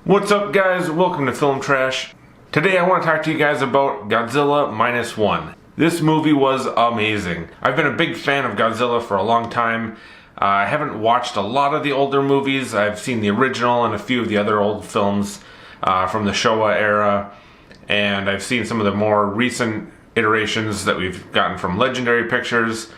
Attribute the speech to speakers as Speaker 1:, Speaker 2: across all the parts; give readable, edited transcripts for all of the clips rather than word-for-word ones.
Speaker 1: What's up, guys? Welcome to Film Trash. Today I want to talk to you guys about Godzilla Minus One. This movie was amazing. I've been a big fan of Godzilla for a long time. I haven't watched a lot of the older movies. I've seen the original and a few of the other old films from the Showa era. And I've seen some of the more recent iterations that we've gotten from Legendary Pictures.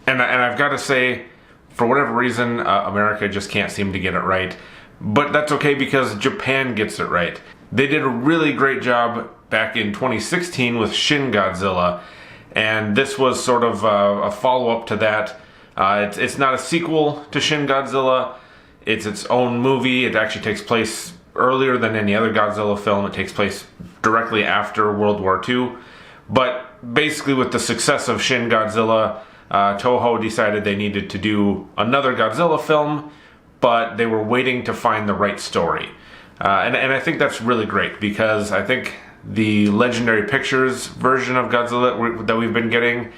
Speaker 1: And I've got to say, for whatever reason, America just can't seem to get it right. But that's okay because Japan gets it right. They did a really great job back in 2016 with Shin Godzilla, and this was sort of a follow-up to that. It's not a sequel to Shin Godzilla. It's its own movie. It actually takes place earlier than any other Godzilla film. It takes place directly after World War II. But basically with the success of Shin Godzilla, Toho decided they needed to do another Godzilla film, but they were waiting to find the right story. And I think that's really great because I think the Legendary Pictures version of Godzilla that we've been getting,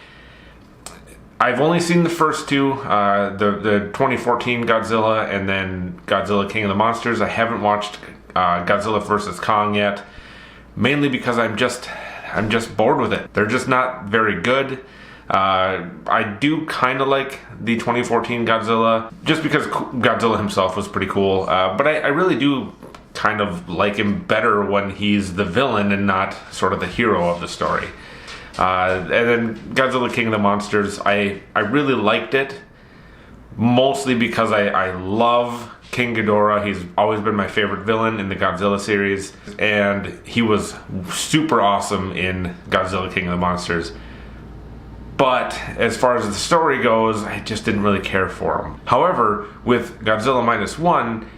Speaker 1: I've only seen the first two, the 2014 Godzilla and then Godzilla King of the Monsters. I haven't watched Godzilla vs. Kong yet, mainly because I'm just bored with it. They're just not very good. I do kind of like the 2014 Godzilla, just because Godzilla himself was pretty cool, but I really do kind of like him better when he's the villain and not sort of the hero of the story. And then Godzilla King of the Monsters, I really liked it, mostly because I love King Ghidorah. He's always been my favorite villain in the Godzilla series, and he was super awesome in Godzilla King of the Monsters. But as far as the story goes, I just didn't really care for him. However, with Godzilla Minus One,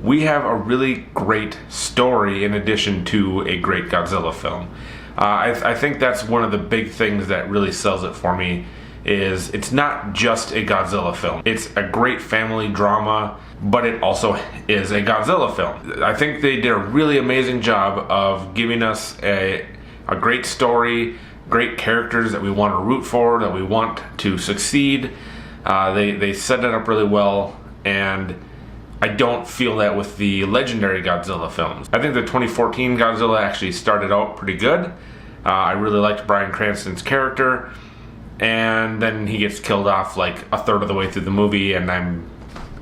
Speaker 1: we have a really great story in addition to a great Godzilla film. I think that's one of the big things that really sells it for me, is it's not just a Godzilla film. It's a great family drama, but it also is a Godzilla film. I think they did a really amazing job of giving us a great story, great characters that we want to root for, that we want to succeed. They set it up really well, and I don't feel that with the Legendary Godzilla films. I think the 2014 Godzilla actually started out pretty good. I really liked Bryan Cranston's character, and then he gets killed off like a third of the way through the movie, and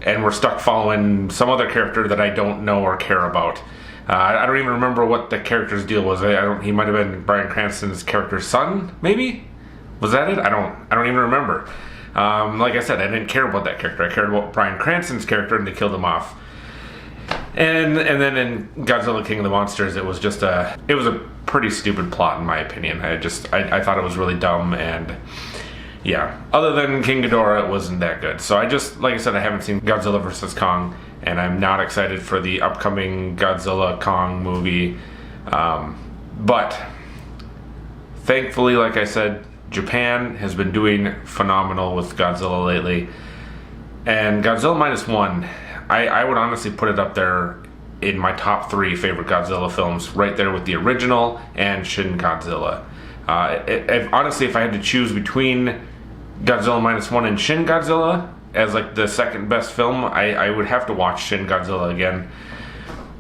Speaker 1: we're stuck following some other character that I don't know or care about. I don't even remember what the character's deal was. He might have been Bryan Cranston's character's son, maybe? Was that it? I don't even remember. Like I said, I didn't care about that character. I cared about Bryan Cranston's character, and they killed him off. And then in Godzilla King of the Monsters, it was a pretty stupid plot in my opinion. I thought it was really dumb, and yeah. Other than King Ghidorah, it wasn't that good. So like I said, I haven't seen Godzilla vs. Kong, and I'm not excited for the upcoming Godzilla Kong movie. But thankfully, like I said, Japan has been doing phenomenal with Godzilla lately. And Godzilla Minus One, I would honestly put it up there in my top 3 favorite Godzilla films, right there with the original and Shin Godzilla. Honestly, if I had to choose between Godzilla Minus One and Shin Godzilla as like the second best film, I would have to watch Shin Godzilla again,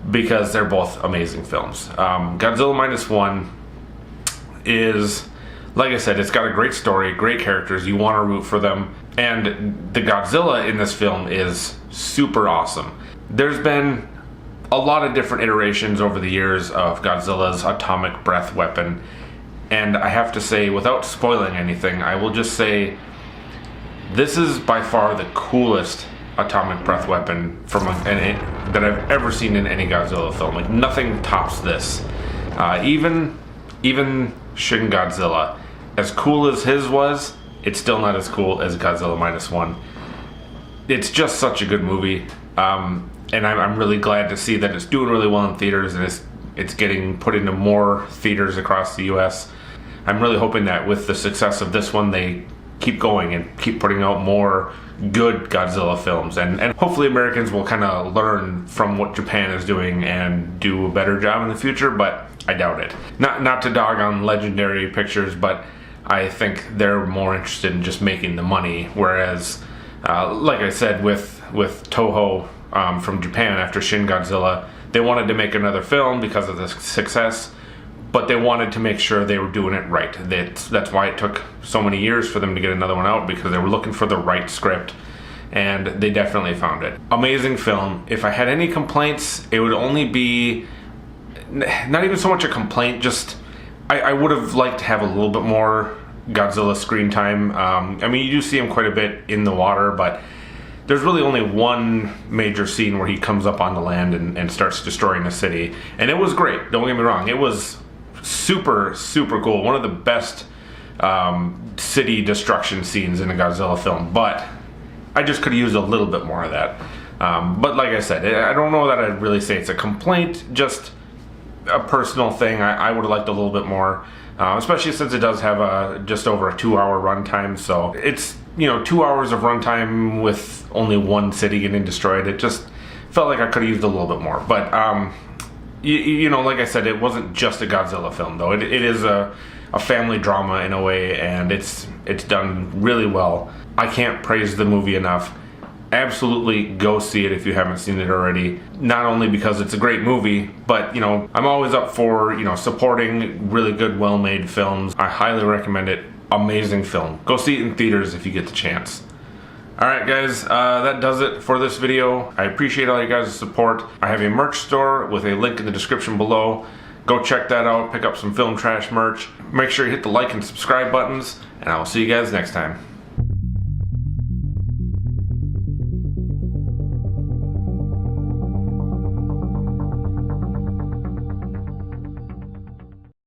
Speaker 1: because they're both amazing films. Godzilla Minus One is, like I said, it's got a great story, great characters, you want to root for them, and the Godzilla in this film is super awesome. There's been a lot of different iterations over the years of Godzilla's atomic breath weapon, and I have to say, without spoiling anything, I will just say this is by far the coolest atomic breath weapon that I've ever seen in any Godzilla film. Like, nothing tops this. Even Shin Godzilla, as cool as his was, it's still not as cool as Godzilla Minus One. It's just such a good movie, and I'm really glad to see that it's doing really well in theaters, and it's getting put into more theaters across the US. I'm really hoping that with the success of this one, they keep going and keep putting out more good Godzilla films, and hopefully Americans will kind of learn from what Japan is doing and do a better job in the future, but I doubt it. Not to dog on Legendary Pictures, but I think they're more interested in just making the money, whereas like I said, with Toho, from Japan after Shin Godzilla. They wanted to make another film because of the success, but they wanted to make sure they were doing it right. That's why it took so many years for them to get another one out, because they were looking for the right script, and they definitely found it. Amazing film. If I had any complaints, it would only be, not even so much a complaint, just I would have liked to have a little bit more Godzilla screen time. I mean, you do see him quite a bit in the water, but there's really only one major scene where he comes up on the land and starts destroying the city. And it was great, don't get me wrong. It was super, super cool. One of the best city destruction scenes in a Godzilla film. But I just could have used a little bit more of that. But like I said, I don't know that I'd really say it's a complaint, just a personal thing. I would have liked a little bit more. Especially since it does have just over a 2-hour runtime. So it's, 2 hours of runtime with only one city getting destroyed. It just felt like I could have used a little bit more. But, like I said, it wasn't just a Godzilla film, though. It is a family drama in a way, and it's done really well. I can't praise the movie enough. Absolutely go see it if you haven't seen it already. Not only because it's a great movie, but I'm always up for supporting really good, well-made films. I highly recommend it. Amazing film. Go see it in theaters if you get the chance. Alright guys, that does it for this video. I appreciate all you guys' support. I have a merch store with a link in the description below. Go check that out, pick up some Film Trash merch. Make sure you hit the like and subscribe buttons, and I will see you guys next time.